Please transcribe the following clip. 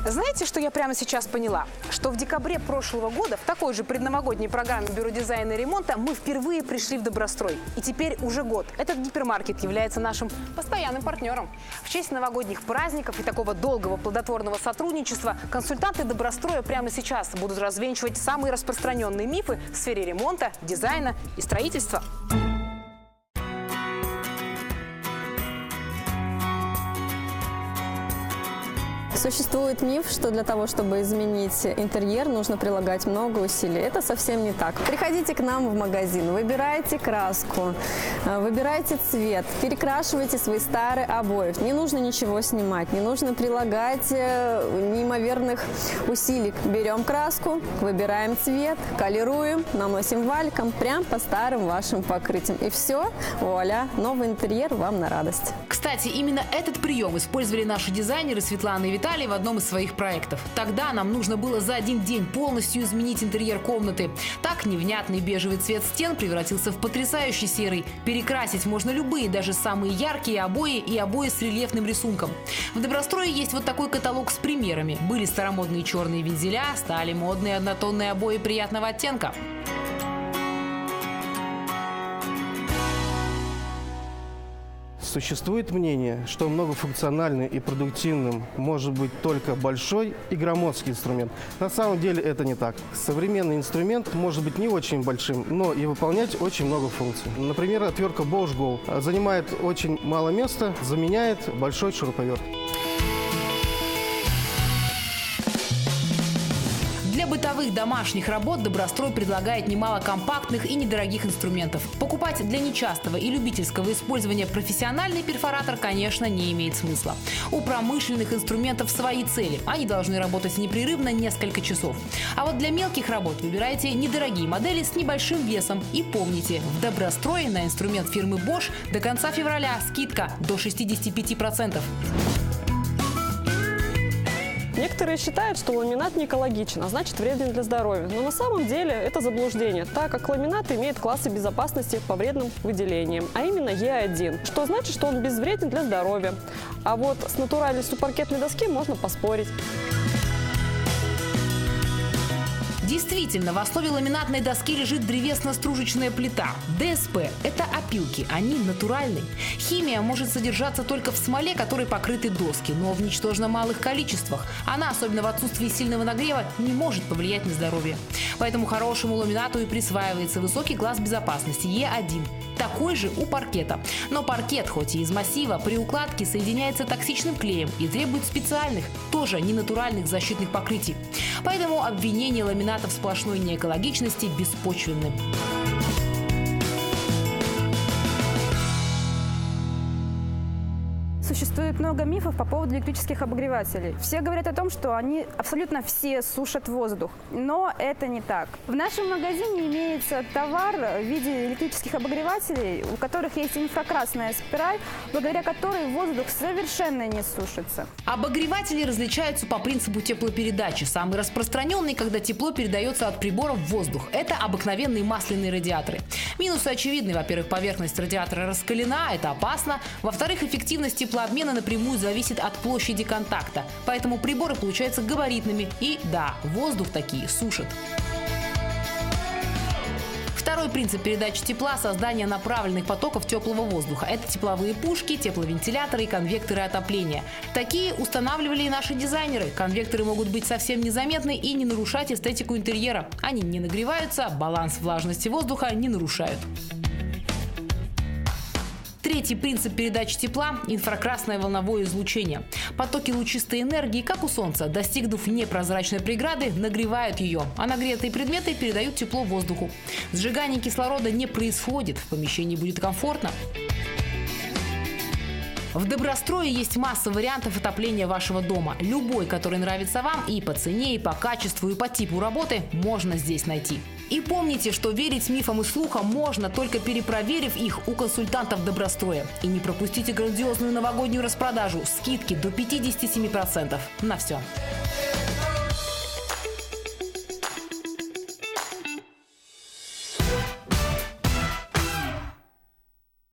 Знаете, что я прямо сейчас поняла? Что в декабре прошлого года в такой же предновогодней программе Бюро дизайна и ремонта мы впервые пришли в Добрострой. И теперь уже год этот гипермаркет является нашим постоянным партнером. В честь новогодних праздников и такого долгого плодотворного сотрудничества консультанты Добростроя прямо сейчас будут развенчивать самые распространенные мифы в сфере ремонта, дизайна и строительства. Существует миф, что для того, чтобы изменить интерьер, нужно прилагать много усилий. Это совсем не так. Приходите к нам в магазин, выбирайте краску, выбирайте цвет, перекрашивайте свои старые обои. Не нужно ничего снимать, не нужно прилагать неимоверных усилий. Берем краску, выбираем цвет, колируем, наносим валиком прям по старым вашим покрытиям. И все, вуаля, новый интерьер вам на радость. Кстати, именно этот прием использовали наши дизайнеры Светлана и Виталий в одном из своих проектов. Тогда нам нужно было за один день полностью изменить интерьер комнаты. Так невнятный бежевый цвет стен превратился в потрясающий серый. Перекрасить можно любые, даже самые яркие обои и обои с рельефным рисунком. В Добрострое есть вот такой каталог с примерами. Были старомодные черные вензеля, стали модные однотонные обои приятного оттенка. Существует мнение, что многофункциональным и продуктивным может быть только большой и громоздкий инструмент. На самом деле это не так. Современный инструмент может быть не очень большим, но и выполнять очень много функций. Например, отвертка Bosch Go занимает очень мало места, заменяет большой шуруповерт. Для бытовых домашних работ Добрострой предлагает немало компактных и недорогих инструментов. Покупать для нечастого и любительского использования профессиональный перфоратор, конечно, не имеет смысла. У промышленных инструментов свои цели. Они должны работать непрерывно несколько часов. А вот для мелких работ выбирайте недорогие модели с небольшим весом. И помните, в Добрострое на инструмент фирмы Bosch до конца февраля скидка до 65%. Некоторые считают, что ламинат не экологичен, а значит вреден для здоровья. Но на самом деле это заблуждение, так как ламинат имеет классы безопасности по вредным выделениям, а именно Е1, что значит, что он безвреден для здоровья. А вот с натуральностью паркетной доски можно поспорить. Действительно, в основе ламинатной доски лежит древесно-стружечная плита. ДСП – это опилки, они натуральные. Химия может содержаться только в смоле, которой покрыты доски, но в ничтожно малых количествах. Она, особенно в отсутствии сильного нагрева, не может повлиять на здоровье. Поэтому хорошему ламинату и присваивается высокий класс безопасности Е1. Такой же у паркета. Но паркет, хоть и из массива, при укладке соединяется токсичным клеем и требует специальных, тоже ненатуральных защитных покрытий. Поэтому обвинение ламината в сплошной неэкологичности беспочвенны. Существует много мифов по поводу электрических обогревателей. Все говорят о том, что они абсолютно все сушат воздух, но это не так. В нашем магазине имеется товар в виде электрических обогревателей, у которых есть инфракрасная спираль, благодаря которой воздух совершенно не сушится. Обогреватели различаются по принципу теплопередачи. Самый распространенный, когда тепло передается от прибора в воздух. Это обыкновенные масляные радиаторы. Минусы очевидны. Во-первых, поверхность радиатора раскалена, это опасно. Во-вторых, эффективность теплообмена напрямую зависит от площади контакта. Поэтому приборы получаются габаритными. И да, воздух такие сушат. Второй принцип передачи тепла – создание направленных потоков теплого воздуха. Это тепловые пушки, тепловентиляторы и конвекторы отопления. Такие устанавливали и наши дизайнеры. Конвекторы могут быть совсем незаметны и не нарушать эстетику интерьера. Они не нагреваются, баланс влажности воздуха не нарушают. Третий принцип передачи тепла – инфракрасное волновое излучение. Потоки лучистой энергии, как у Солнца, достигнув непрозрачной преграды, нагревают ее, а нагретые предметы передают тепло воздуху. Сжигание кислорода не происходит, в помещении будет комфортно. В Добрострое есть масса вариантов отопления вашего дома. Любой, который нравится вам и по цене, и по качеству, и по типу работы, можно здесь найти. И помните, что верить мифам и слухам можно, только перепроверив их у консультантов Добростроя. И не пропустите грандиозную новогоднюю распродажу. Скидки до 57% на все.